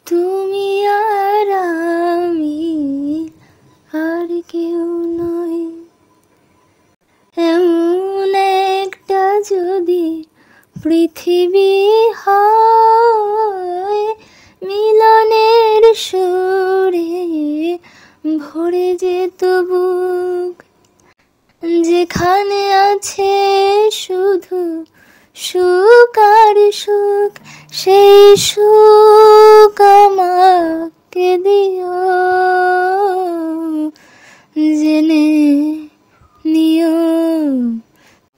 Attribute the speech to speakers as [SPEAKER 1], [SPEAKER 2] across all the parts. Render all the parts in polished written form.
[SPEAKER 1] তুমি আর আমি আর কেউ নয়। এমন একটা যদি পৃথিবী হয়, মিলনের সুরে ভরে যেত বুক, যেখানে আছে শুধু সুখ আর সুখ, সেই সুখ আমাকে দিও। জেনে নিও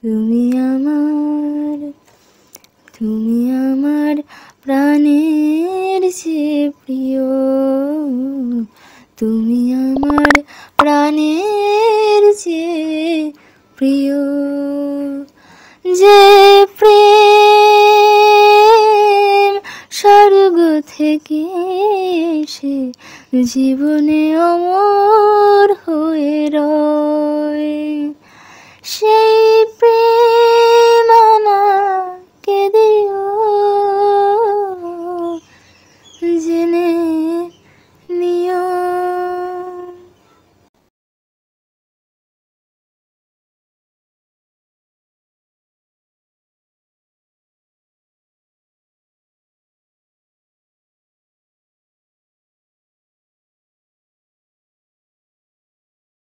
[SPEAKER 1] তুমি আমার, তুমি আমার প্রাণের চেয়ে প্রিয়, তুমি আমার প্রাণের চেয়ে প্রিয়। যে প্রেম স্বর্গ থেকে এসে জীবনে অমর হয়ে রয়, সে